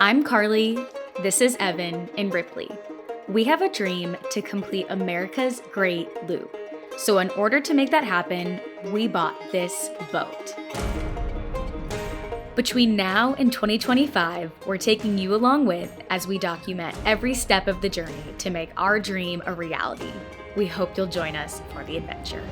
I'm Carly, this is Evan in Ripley. We have a dream to complete America's Great Loop. So in order to make that happen, we bought this boat. Between now and 2025, we're taking you along with as we document every step of the journey to make our dream a reality. We hope you'll join us for the adventure.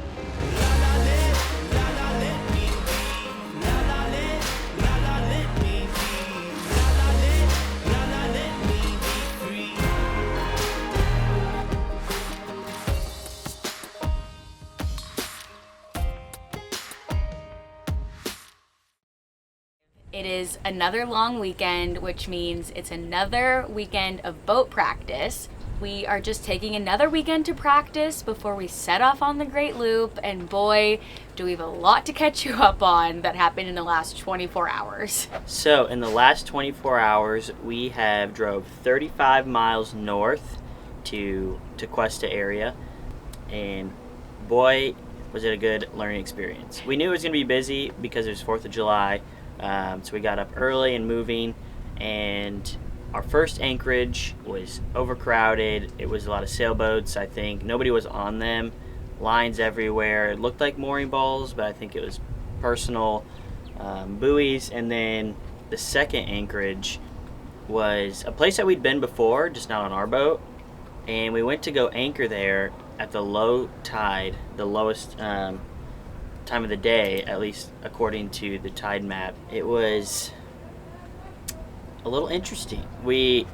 It is another long weekend, which means it's another weekend of boat practice. We are just taking another weekend to practice before we set off on the Great Loop, and boy, do we have a lot to catch you up on that happened in the last 24 hours. So in the last 24 hours, we have drove 35 miles north to Cuesta area, and boy, was it a good learning experience. We knew it was going to be busy because it was 4th of July, so we got up early and moving, and our first anchorage was overcrowded. It was a lot of sailboats, I think. Nobody was on them. Lines everywhere. It looked like mooring balls, but I think it was personal buoys. And then the second anchorage was a place that we'd been before, just not on our boat. And we went to go anchor there at the low tide, the lowest time of the day, at least according to the tide map. It was a little interesting. We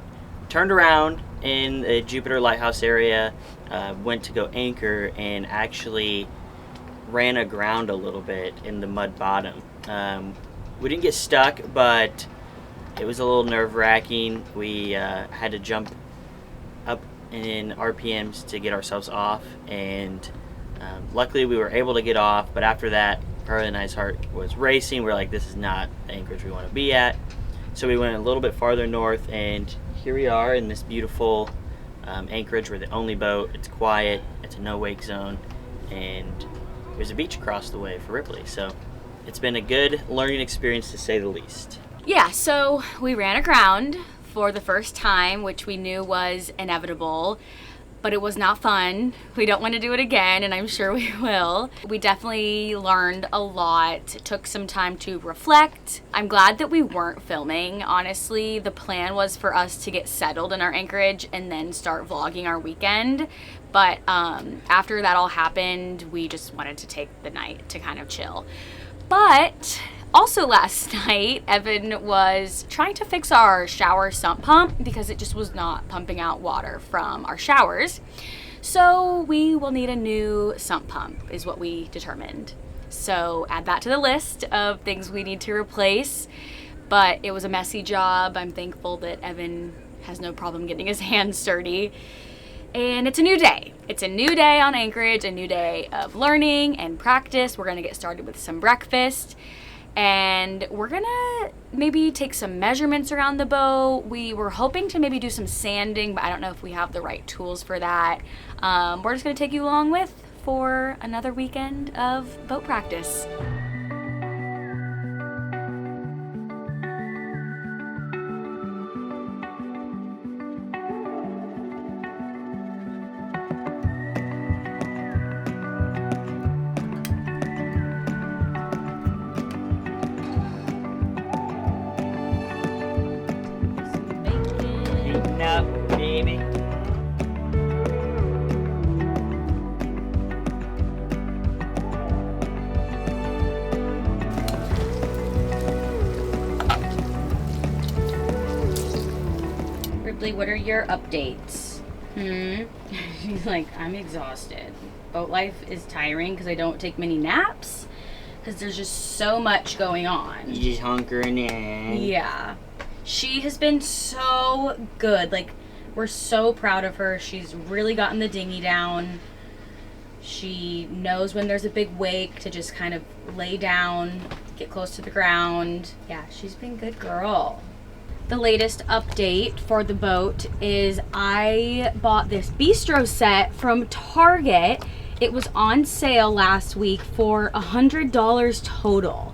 turned around in the Jupiter Lighthouse area, went to go anchor, and actually ran aground a little bit in the mud bottom. We didn't get stuck, but it was a little nerve-wracking. We had to jump up in RPMs to get ourselves off, and luckily we were able to get off. But after that, Carly and I's heart was racing. We're like, this is not the anchorage we want to be at. So we went a little bit farther north, and here we are in this beautiful anchorage. We're the only boat. It's quiet. It's a no-wake zone, and there's a beach across the way for Ripley. So it's been a good learning experience, to say the least. Yeah, so we ran aground for the first time, which we knew was inevitable, but it was not fun. We don't want to do it again, and I'm sure we will. We definitely learned a lot. It took some time to reflect. I'm glad that we weren't filming. Honestly, the plan was for us to get settled in our anchorage and then start vlogging our weekend. But after that all happened, we just wanted to take the night to kind of chill. But also last night, Evan was trying to fix our shower sump pump because it just was not pumping out water from our showers. So we will need a new sump pump, is what we determined. So add that to the list of things we need to replace. But it was a messy job. I'm thankful that Evan has no problem getting his hands dirty. And it's a new day. It's a new day on Anchorage, a new day of learning and practice. We're gonna get started with some breakfast. And we're gonna maybe take some measurements around the boat. We were hoping to maybe do some sanding, but I don't know if we have the right tools for that. We're just gonna take you along with for another weekend of boat practice. Baby. Ripley, what are your updates? She's like, I'm exhausted. Boat life is tiring because I don't take many naps because there's just so much going on. You just hunkering in. Yeah. She has been so good. Like, we're so proud of her. She's really gotten the dinghy down. She knows when there's a big wake to just kind of lay down, get close to the ground. Yeah, she's been a good girl. The latest update for the boat is I bought this bistro set from Target. It was on sale last week for $100 total.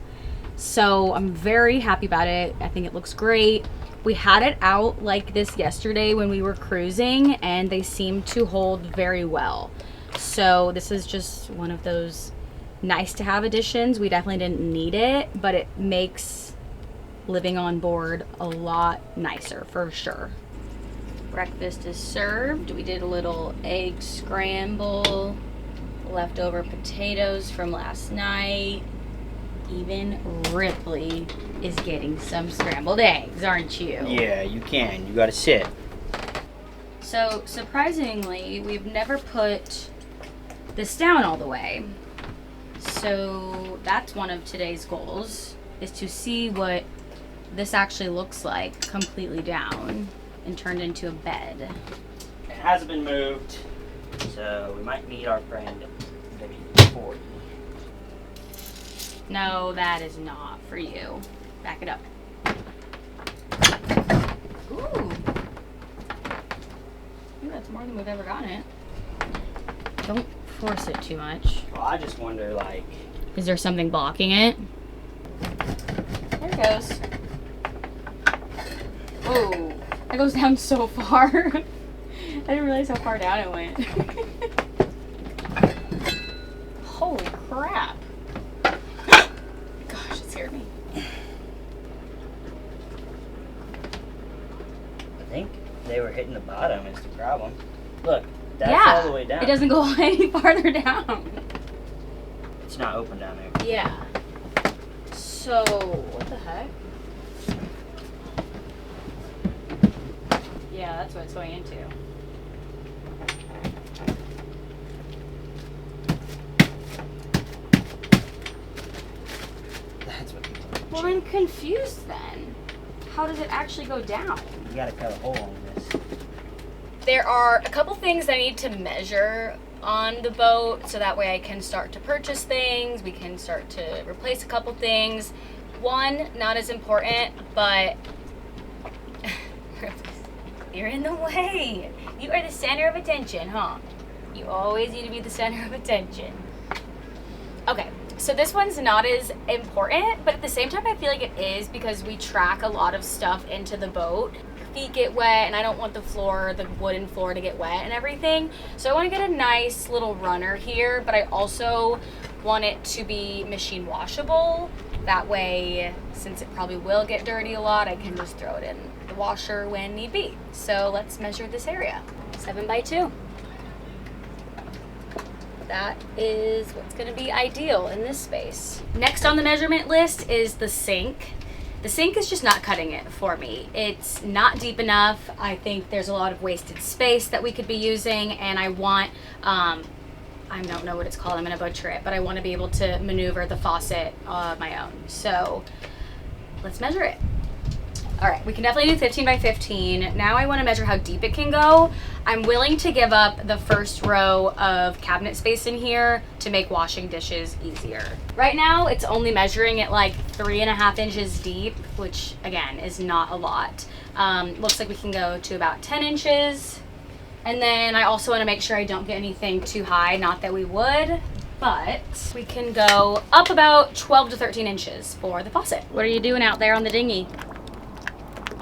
So I'm very happy about it. I think it looks great. We had it out like this yesterday when we were cruising, and they seemed to hold very well. So this is just one of those nice to have additions. We definitely didn't need it, but it makes living on board a lot nicer for sure. Breakfast is served. We did a little egg scramble, leftover potatoes from last night. Even Ripley is getting some scrambled eggs, aren't you? Yeah, you can. You gotta sit. So surprisingly, we've never put this down all the way. So that's one of today's goals, is to see what this actually looks like completely down and turned into a bed. It hasn't been moved, so we might need our friend maybe 40. No, that is not for you. Back it up. Ooh. That's more than we've ever gotten it. Don't force it too much. Well, I just wonder, like... Is there something blocking it? There it goes. Oh, that goes down so far. I didn't realize how far down it went. Holy crap. Gosh, it scared me. I think they were hitting the bottom is the problem. Look, that's all the way down. It doesn't go any farther down. It's not open down there. Yeah. So, what the heck? Yeah, that's what it's going into. That's what people are. Well, I'm confused then. How does it actually go down? You gotta cut a hole on this. There are a couple things I need to measure on the boat so that way I can start to purchase things. We can start to replace a couple things. One, not as important, but you're in the way. You are the center of attention, huh? You always need to be the center of attention. Okay, so this one's not as important, but at the same time I feel like it is because we track a lot of stuff into the boat. Feet get wet and I don't want the floor, the wooden floor, to get wet and everything. So I want to get a nice little runner here, but I also want it to be machine washable. That way, since it probably will get dirty a lot, I can just throw it in the washer when need be. So let's measure this area. 7 by 2. That is what's going to be ideal in this space. Next on the measurement list is the sink. The sink is just not cutting it for me. It's not deep enough. I think there's a lot of wasted space that we could be using, and I want, I don't know what it's called, I'm gonna butcher it, but I want to be able to maneuver the faucet on my own. So let's measure it. All right, we can definitely do 15 by 15. Now I want to measure how deep it can go. I'm willing to give up the first row of cabinet space in here to make washing dishes easier. Right now, it's only measuring at like 3.5 inches deep, which again is not a lot. Looks like we can go to about 10 inches. And then I also want to make sure I don't get anything too high, not that we would, but we can go up about 12 to 13 inches for the faucet. What are you doing out there on the dinghy?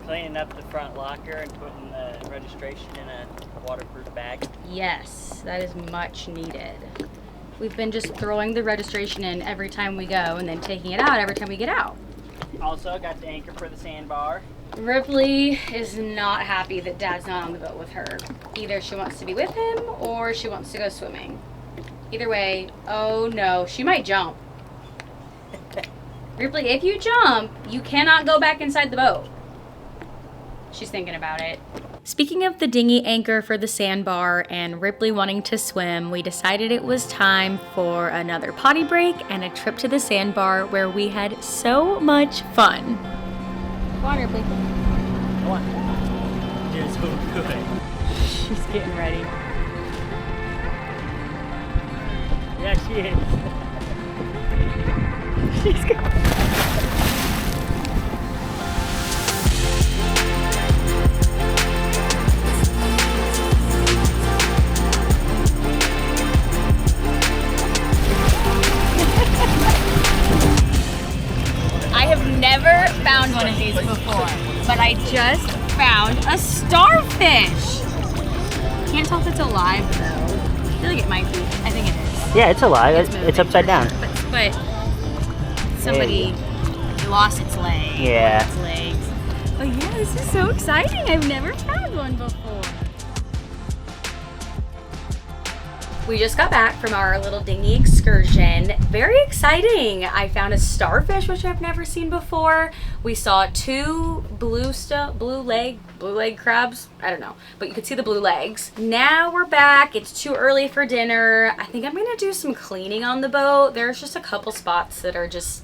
Cleaning up the front locker and putting the registration in a waterproof bag. Yes, that is much needed. We've been just throwing the registration in every time we go and then taking it out every time we get out. Also got the anchor for the sandbar. Ripley is not happy that Dad's not on the boat with her. Either she wants to be with him or she wants to go swimming. Either way, oh no, she might jump. Ripley, if you jump, you cannot go back inside the boat. She's thinking about it. Speaking of the dinghy anchor for the sandbar and Ripley wanting to swim, we decided it was time for another potty break and a trip to the sandbar where we had so much fun. Come on, Ripley. Come on. You're so good. She's getting ready. Yeah, she is. She's good. But I just found a starfish. Can't tell if it's alive though. I feel like it might be. I think it is. Yeah, it's alive. It's upside down. But somebody lost its leg. Yeah. Its legs. Oh yeah, this is so exciting. I've never found one before. We just got back from our little dinghy excursion. Very exciting. I found a starfish, which I've never seen before. We saw two blue leg crabs. I don't know, but you could see the blue legs. Now we're back. It's too early for dinner. I think I'm gonna do some cleaning on the boat. There's just a couple spots that are just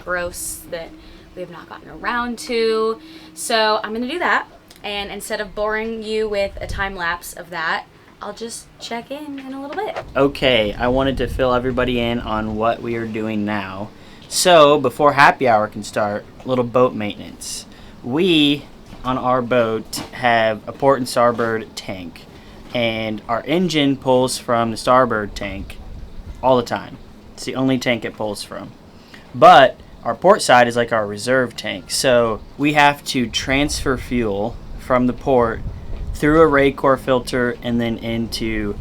gross that we have not gotten around to. So I'm gonna do that. And instead of boring you with a time lapse of that, I'll just check in a little bit. Okay, I wanted to fill everybody in on what we are doing now. So, before happy hour can start, a little boat maintenance. We, on our boat, have a port and starboard tank. And our engine pulls from the starboard tank all the time. It's the only tank it pulls from. But our port side is like our reserve tank. So, we have to transfer fuel from the port through a Raycor filter and then into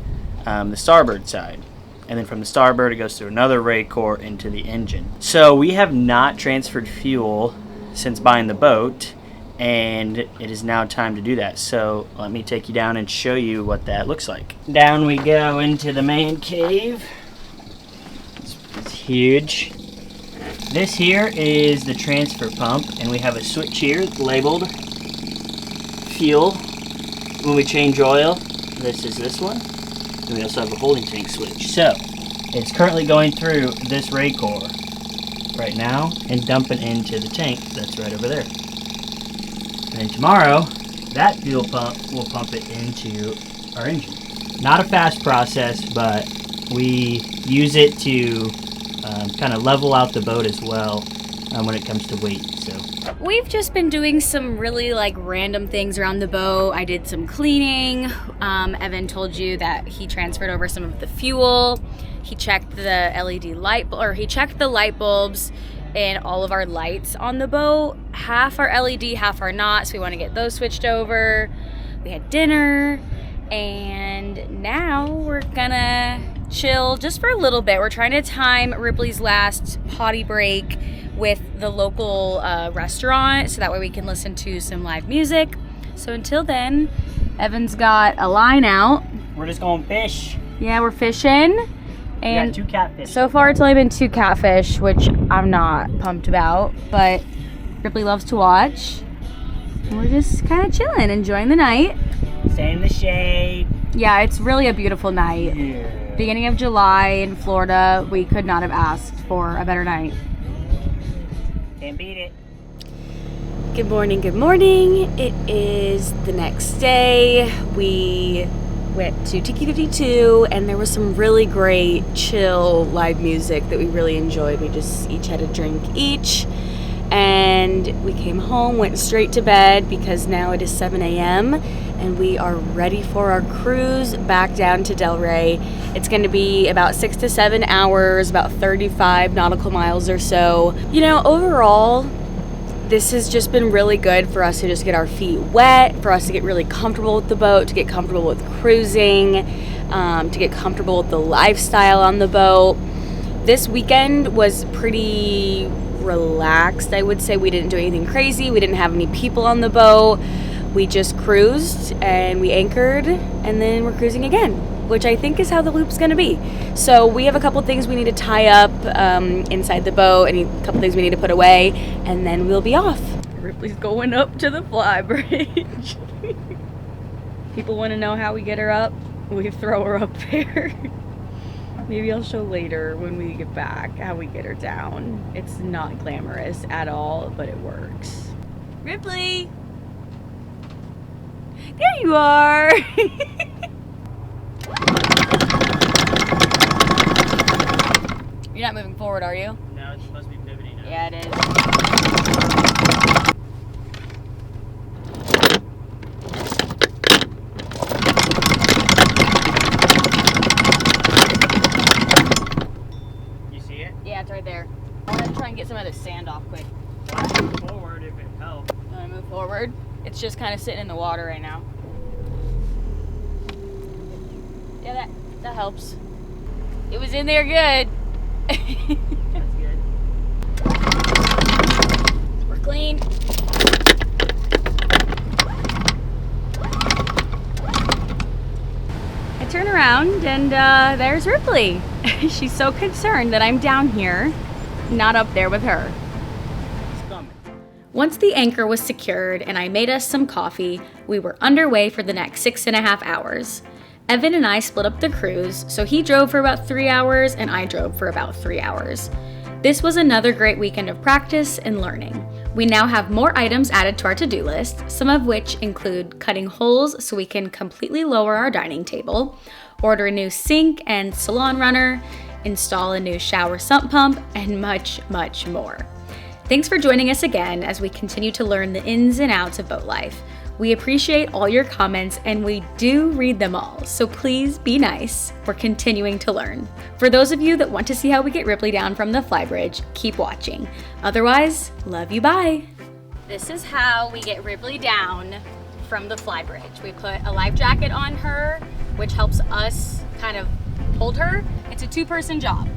the starboard side. And then from the starboard, it goes through another Raycor into the engine. So we have not transferred fuel since buying the boat, and it is now time to do that. So let me take you down and show you what that looks like. Down we go into the man cave. It's huge. This here is the transfer pump, and we have a switch here labeled fuel. When we change oil, this is this one. And we also have a holding tank switch. So, it's currently going through this Raycor right now and dumping into the tank that's right over there. And then tomorrow, that fuel pump will pump it into our engine. Not a fast process, but we use it to kind of level out the boat as well when it comes to weight. So. We've just been doing some really random things around the boat. I did some cleaning. Evan told you that he transferred over some of the fuel. He checked the LED light, or he checked the light bulbs in all of our lights on the boat. Half are LED, half are not, so we want to get those switched over. We had dinner, and now we're gonna chill just for a little bit. We're trying to time Ripley's last potty break with the local restaurant, so that way we can listen to some live music. So until then, Evan's got a line out. We're just going fish. Yeah, we're fishing. And we got 2 catfish. So far it's only been 2 catfish, which I'm not pumped about, but Ripley loves to watch. And we're just kind of chilling, enjoying the night. Stay in the shade. Yeah, it's really a beautiful night. Yeah. Beginning of July in Florida, we could not have asked for a better night. Can't beat it. Good morning, good morning. It is the next day. We went to Tiki 52 and there was some really great chill live music that we really enjoyed. We just each had a drink each, and we came home, went straight to bed because now it is 7 a.m. and we are ready for our cruise back down to Delray. It's going to be about 6 to 7 hours, about 35 nautical miles or so. You know, overall, this has just been really good for us to just get our feet wet, for us to get really comfortable with the boat, to get comfortable with cruising, to get comfortable with the lifestyle on the boat. This weekend was pretty relaxed, I would say. We didn't do anything crazy. We didn't have any people on the boat. We just cruised and we anchored, and then we're cruising again, which I think is how the loop's gonna be. So we have a couple things we need to tie up inside the boat, and a couple things we need to put away, and then we'll be off. Ripley's going up to the Flybridge. People want to know how we get her up. We throw her up there. Maybe I'll show later when we get back how we get her down. It's not glamorous at all, but it works. Ripley! There you are! You're not moving forward, are you? No, it's supposed to be pivoting now. Yeah, it is. You see it? Yeah, it's right there. I want to try and get some of this sand off quick. Forward if it helps. I'm forward. It's just kind of sitting in the water right now. Yeah, that helps. It was in there good. That's good. We're clean. I turn around and there's Ripley. She's so concerned that I'm down here, not up there with her. It's coming. Once the anchor was secured and I made us some coffee, we were underway for the next 6.5 hours. Evan and I split up the cruise, so he drove for about 3 hours and I drove for about 3 hours. This was another great weekend of practice and learning. We now have more items added to our to-do list, some of which include cutting holes so we can completely lower our dining table, order a new sink and salon runner, install a new shower sump pump, and much, much more. Thanks for joining us again as we continue to learn the ins and outs of boat life. We appreciate all your comments and we do read them all, so please be nice. We're continuing to learn. For those of you that want to see how we get Ripley down from the Flybridge, keep watching. Otherwise, love you, bye. This is how we get Ripley down from the Flybridge. We put a life jacket on her, which helps us kind of hold her. It's a 2-person job.